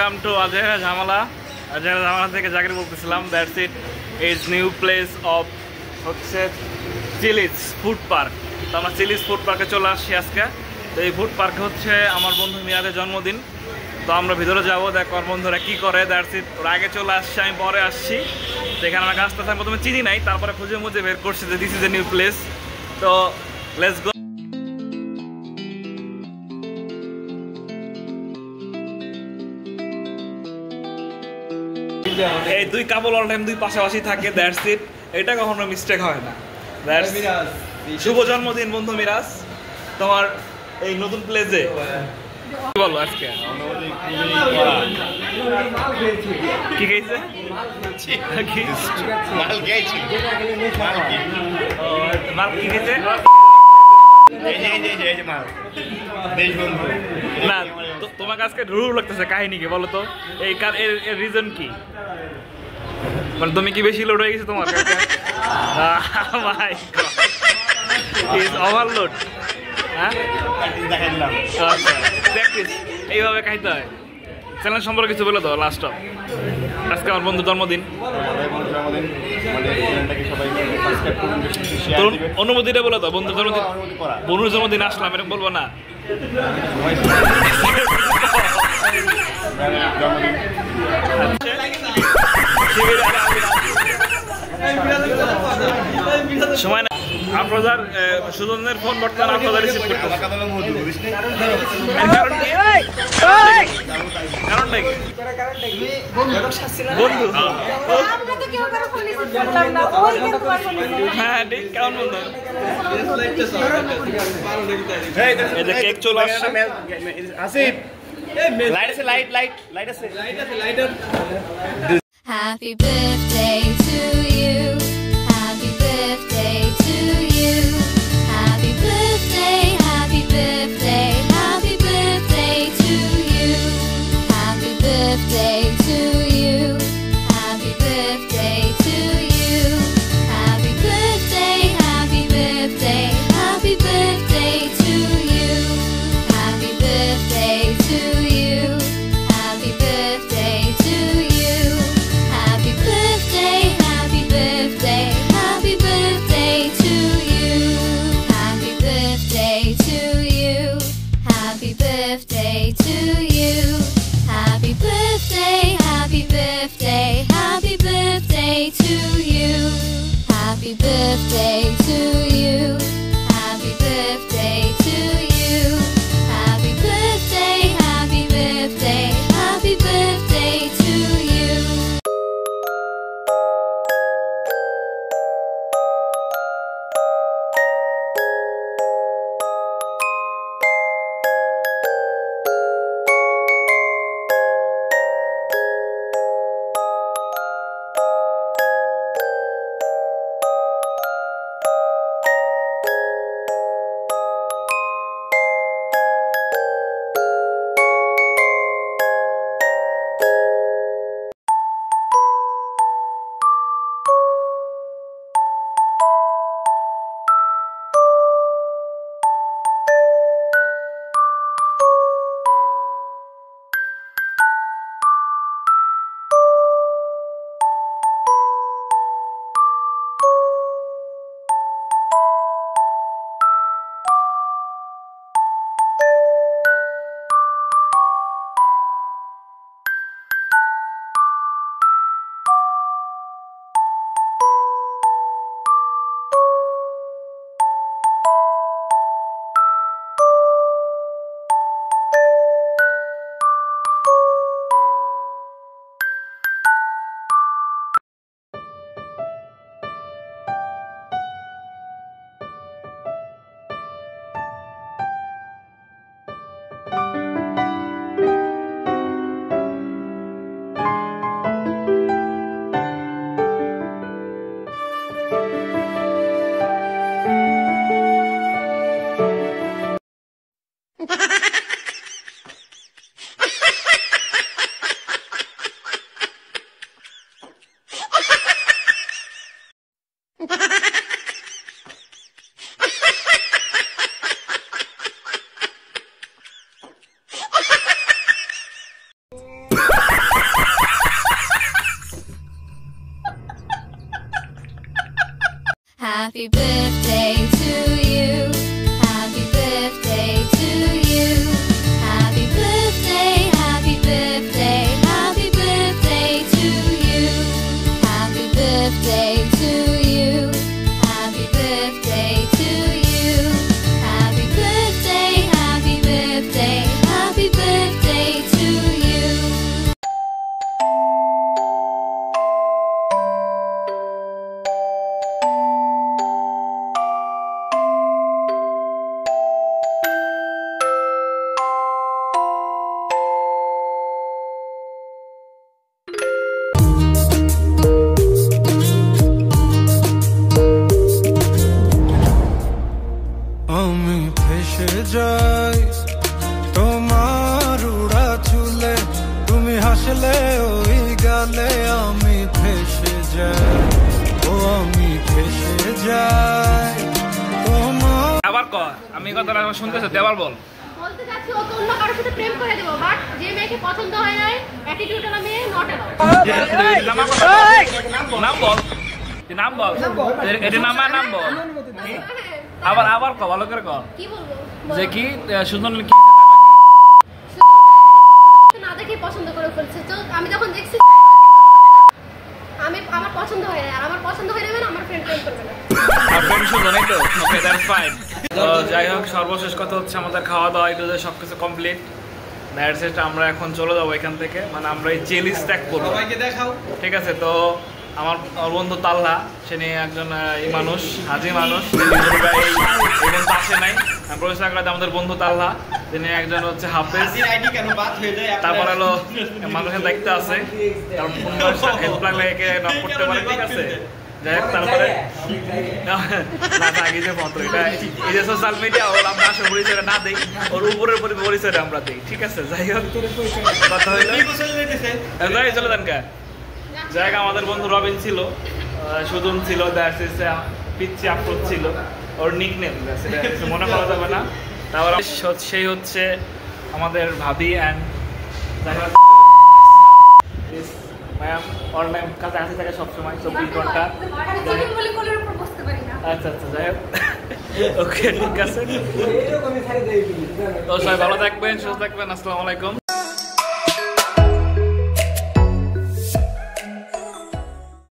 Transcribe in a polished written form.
Welcome to আজেরা ঝামেলা। আজেরা ঝামেলা থেকে জাকির বলতেছিলাম। That's it is new place of হচ্ছে চিলিজ ফুড পার্ক। তো আমরা চিলিজ ফুড পার্কে চলে আসছি আজকে। তো এই ফুড পার্কে হচ্ছে আমার বন্ধু মিরাজের জন্মদিন। তো আমরা ভিতরে যাবো, দেখো আমার বন্ধুরা কী করে। দ্যাটস ইট, ওরা আগে চলে আসছে, আমি পরে আসছি। তো এখানে আমাকে আসতে আমি প্রথমে চিনি নাই, তারপরে খুঁজে মুজে বের করছি যে this is a new place. তো লেটস গো। এই দুই কাপল অল টাইম দুই পাশাপাশি থাকে, দ্যাটস ইট। এটা কখনো মিস্টেক হয় না। শুভ জন্মদিন বন্ধু মিরাজ, তোমার এই নতুন প্লেসে বলো আজকে কি খেয়েছে? মাল কি খেয়েছে না? তোমাকে আজকে রুড় লাগতেছে কাহিনী কি বলো তো? এই এর রিজন কি? মানে তুমি কি বেশি লোড হয়ে গেছে তোমার? ওভারলোড। হ্যাঁ, প্র্যাকটিস এইভাবে খাইতে হয়। চ্যালেঞ্জ সম্পর্কে কিছু বলে দাও লাস্ট অফ। আজকে আমার বন্ধুর জন্মদিন, অনুমতিটা বলে দাও। বন্ধুর জন্মদিন, বন্ধুর জন্মদিন আসলাম এরকম বলবো না। সময় না। আপনার সুজনের ফোন বর্তমানে আপনাদের রিসিভ করতে কারণটা কি? বন্ধু। হ্যাঁ ঠিক, কেমন বন্ধু? এই যে কেক চলে আসছে। আসিফ লাইট আছে, লাইট আছে। Happy birthday to you. Happy birthday to you. Happy birthday, happy birthday, happy birthday to you. Happy birthday to you. Happy birthday to you. Happy birthday, happy birthday, happy birthday to you. Happy birthday to you. Happy birthday to you. Happy birthday, happy birthday, happy birthday to you. Happy birthday to you. Happy birthday to you. Happy birthday, happy birthday, happy birthday to you. Happy birthday to you. Happy birthday to you. Happy birthday, happy birthday, happy birthday to you. Happy birthday to you. Happy birthday to you. Happy birthday, happy birthday, happy birthday to you. Happy birthday to you. Happy birthday to you. Happy birthday, happy birthday, happy birthday to you. আমি ফেসে যাই তোমার উড়া চুলে, তুমি হাসলে ওই গালে আমি ফেসে যাই, ও আমি ফেসে যাই তোমার। আবার কর, আমি কথাটা শুনতেছি, আবার বল। বলতে চাচ্ছি ও তো অন্য কারোর সাথে প্রেম করে দেবো, বাট যে মেয়েকে পছন্দ হয় নাই অ্যাটিটিউড না মেয়ে নট নাম বল, নাম বল, এটা নাম বল। আবার ক, ভালো করে ক। কি বলবো যে কি সুন্দর কি না দেখে পছন্দ করে ফেলছে। তো আমি যখন দেখছি আমার পছন্দ হয় না, আর আমার পছন্দ হয়ে যাবে না, আমার ফ্রেন্ড প্রেম করবে না। আর ফ্রেন্ড সুন্দর নাই তো, ওকে দ্যাটস ফাইন। তো যাই হোক, সর্বশেষ কথা হচ্ছে আমাদের খাওয়া দাওয়া একটু সবকিছু কমপ্লিট। দ্যাটস ইট, আমরা এখন চলে যাবো এখান থেকে, মানে আমরা এই চেলিস ত্যাগ করবো। সবাইকে দেখাও, ঠিক আছে? তো আমার বন্ধু তাল্লা, সে নিয়ে একজন মানুষ, হাজি মানুষ, এই বন্ধু আসে নাই। আমি পরিচয় করে আমাদের বন্ধু তাল্লা, তিনি একজন হচ্ছে হাফেজ, তারপর হলো মানুষের দায়িত্ব আছে, কারণ হেল্প লাগলে একে নক করতে পারে, ঠিক আছে? যাই হোক, তারপরে আগে যে মতো এটা এই যে সোশ্যাল মিডিয়া, ওর আমরা আসলে পরিচয়টা না দিই, ওর উপরের পরিচয়টা আমরা দিই, ঠিক আছে? যাই হোক, কথা হইলো চলে দেন কা জায়গা। আমাদের বন্ধু রবিন ছিল, সুজন ছিল, পিচ্ছি আফরোজ ছিল, ওর নিক নেম মনে করা যাবে না। তারপর সেই হচ্ছে আমাদের ভাবি অ্যান্ড ম্যাম, ওর ম্যাম কাছাকাছি থাকে সবসময় 24 ঘন্টা। আচ্ছা আচ্ছা, যাই হোক, ওকে ঠিক আছে। তো সবাই ভালো থাকবেন, সুস্থ থাকবেন। আসসালামু আলাইকুম।